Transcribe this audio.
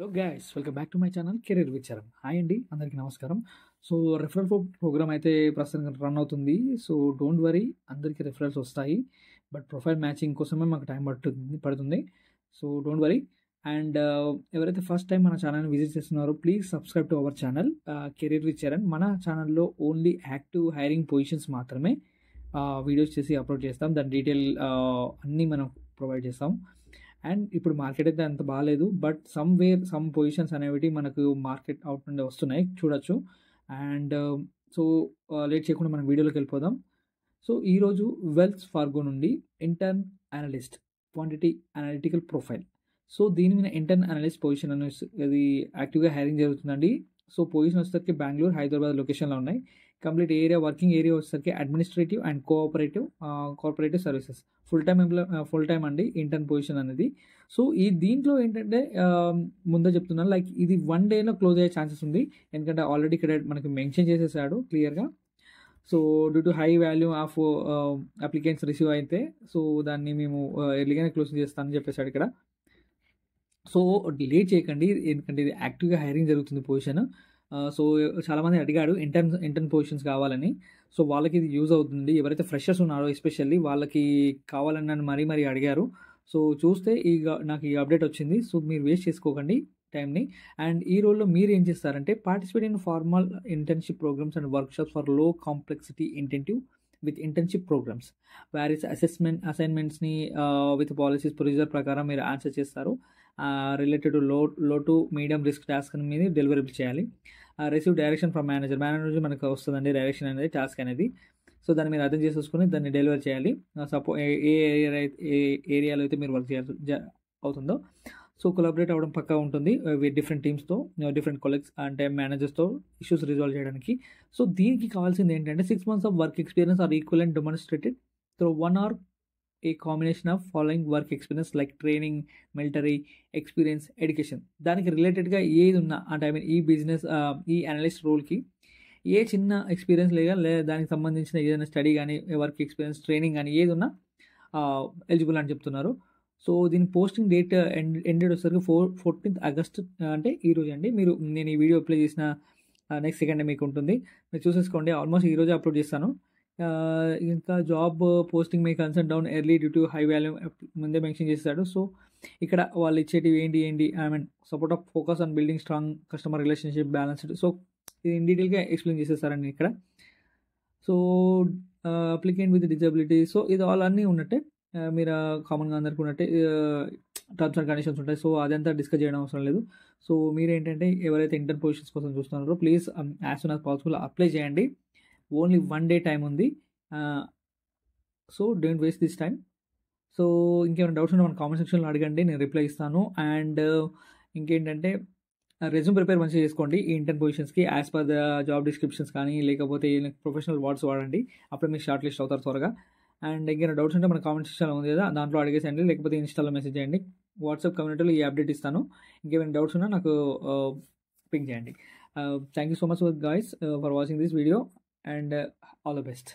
Hello guys, welcome back to my channel career with Charan. Hi అండి, అందరికీ నమస్కారం. So referral programme అయితే ప్రస్తుతం రన్ అవుతుంది. సో డోంట్ వరీ, అందరికీ రెఫరల్స్ వస్తాయి. బట్ ప్రొఫైల్ మ్యాచింగ్ కోసమే మాకు టైం పడుతుంది. So don't worry. అండ్ ఎవరైతే ఫస్ట్ టైం మన ఛానల్ని విజిట్ చేస్తున్నారో please subscribe to our channel career with Charan. మన ఛానల్లో ఓన్లీ యాక్టివ్ హైరింగ్ పొజిషన్స్ మాత్రమే వీడియోస్ చేసి అప్లోడ్ చేస్తాం. దాని డీటెయిల్ అన్నీ మనం ప్రొవైడ్ చేస్తాం. అండ్ ఇప్పుడు మార్కెట్ అయితే అంత బాగాలేదు, బట్ సమ్ పొజిషన్స్ అనేవి మనకు మార్కెట్ అవుట్ నుండి వస్తున్నాయి, చూడొచ్చు. అండ్ సో లేట్ చేయకుండా మనం వీడియోలోకి వెళ్ళిపోదాం. సో ఈరోజు వెల్స్ ఫార్గో నుండి intern analyst quantity analytical profile. So దీని మీద ఇంటర్న్ అనలిస్ట్ పొజిషన్ అనేది యాక్టివ్గా హైరింగ్ జరుగుతుందండి. సో పొజిషన్ వచ్చేసరికి బెంగళూరు, హైదరాబాద్ లొకేషన్లో ఉన్నాయి. కంప్లీట్ ఏరియా, వర్కింగ్ ఏరియా వచ్చేసరికి administrative and cooperative services. Full time అండి ఇంటర్న్ పొజిషన్ అనేది. సో దీంట్లో ఏంటంటే ముందే చెప్తున్నాను, లైక్ ఇది 1 డేలో క్లోజ్ అయ్యే ఛాన్సెస్ ఉంది. ఎందుకంటే ఆల్రెడీ ఇక్కడ మనకి మెన్షన్ చేసేసాడు క్లియర్గా. So due to high value of applicants receive అయితే, సో దాన్ని మేము ఎర్లీగానే క్లోజ్ చేస్తానని చెప్పేసాడు ఇక్కడ. సో లేట్ చేయకండి, ఎందుకంటే ఇది యాక్టివ్గా హైరింగ్ జరుగుతుంది పొజిషన్. సో చాలామంది అడిగాడు ఇంటర్న్ పొజిషన్స్ కావాలని. సో వాళ్ళకి ఇది యూజ్ అవుతుంది. ఎవరైతే ఫ్రెషర్స్ ఉన్నారో ఎస్పెషల్లీ వాళ్ళకి కావాలని నన్ను మరీ అడిగారు. సో చూస్తే నాకు ఈ అప్డేట్ వచ్చింది. సో మీరు వేస్ట్ చేసుకోకండి టైంని. అండ్ ఈ రోల్లో మీరు ఏం చేస్తారంటే participate in formal internship programmes and workshops for low complexity intensive with internship programmes. Various అసైన్మెంట్స్ని విత్ పాలసీస్ ప్రొసీజర్ ప్రకారం మీరు ఆన్సర్ చేస్తారు. Related to low to medium risk task మీద డెలివరీ చేయాలి. రిసీవ్ డైరెక్షన్ ఫ్రమ్ మేనేజర్ నుంచి మనకు వస్తుందండి direction అనేది, టాస్క్ అనేది. సో దాన్ని మీరు అర్థం చేసేసుకుని దాన్ని డెలివరీ చేయాలి. ఏ ఏరియాలో అయితే మీరు వర్క్ చేయాల్సి అవుతుందో. సో కొలాబరేట్ అవ్వడం పక్కా ఉంటుంది విత్ డిఫరెంట్ టీమ్స్తో, డిఫరెంట్ కొలీగ్స్ అంటే మేనేజర్స్తో ఇష్యూస్ రిజాల్వ్ చేయడానికి. సో దీనికి కావాల్సింది ఏంటంటే 6 months of work experience or equal and demonstrated through 1 or A combination of following work experience like training, military experience, education. దానికి రిలేటెడ్గా ఏది ఉన్నా అంటే ఈ బిజినెస్ ఈ అనలిస్ట్ రోల్కి ఏ చిన్న ఎక్స్పీరియన్స్ లేదా దానికి సంబంధించిన ఏదైనా స్టడీ కానీ, వర్క్ ఎక్స్పీరియన్స్, ట్రైనింగ్ కానీ ఏది ఉన్నా ఎలిజిబుల్ అని చెప్తున్నారు. సో దీని పోస్టింగ్ డేట్ ఎండెడ్ వచ్చేసరికి 14th August, అంటే ఈరోజు అండి. నేను ఈ వీడియో అప్లై చేసిన నెక్స్ట్ సెకండ్ మీకు ఉంటుంది, మీరు చూసేసుకోండి. ఆల్మోస్ట్ ఈరోజే అప్లోడ్ చేస్తాను. ఇంకా job posting May concern down early due to high value ముందే మెన్షన్ చేశాడు. సో ఇక్కడ వాళ్ళు ఇచ్చేటివి ఏంటి support of focus on building strong customer relationship balanced. So ఇది ఇన్ డీటెయిల్గా ఎక్స్ప్లెయిన్ చేసేస్తారండి ఇక్కడ. So applicant with disability, so ఇది అన్నీ ఉన్నట్టే, మీరు కామన్గా అందరికీ ఉన్నట్టే టర్మ్స్ అండ్ కండిషన్స్ ఉంటాయి. సో అదంతా డిస్కస్ చేయడం అవసరం లేదు. సో మీరేంటంటే ఎవరైతే ఇంటర్న్ పొజిషన్స్ కోసం చూస్తున్నారో please as soon as possible apply చేయండి. ఓన్లీ 1 day టైం ఉంది. So don't waste this time. So ఇంకేమైనా డౌట్స్ ఉంటే మన కామెంట్ సెక్షన్లో అడగండి, నేను రిప్లై ఇస్తాను. అండ్ ఇంకేంటంటే రెజ్యూమ్ ప్రిపేర్ మంచిగా చేసుకోండి ఈ ఇంటర్న్ పొజిషన్స్కి as per the job descriptions కానీ, లేకపోతే ప్రొఫెషనల్ వర్డ్స్ వాడండి, అప్పుడు మీరు షార్ట్ లిస్ట్ అవుతారు త్వరగా. అండ్ ఇంకేమైనా డౌట్స్ ఉంటే మన కామెంట్ సెక్షన్లో ఉంది కదా, దాంట్లో అడిగేసండి, లేకపోతే ఇన్స్టాలో మెసేజ్ చేయండి. వాట్సాప్ కమ్యూనిటీలో ఈ అప్డేట్ ఇస్తాను. ఇంకేమైనా డౌట్స్ ఉన్నా నాకు పింక్ చేయండి. Thank you so much guys for watching this video, and all the best.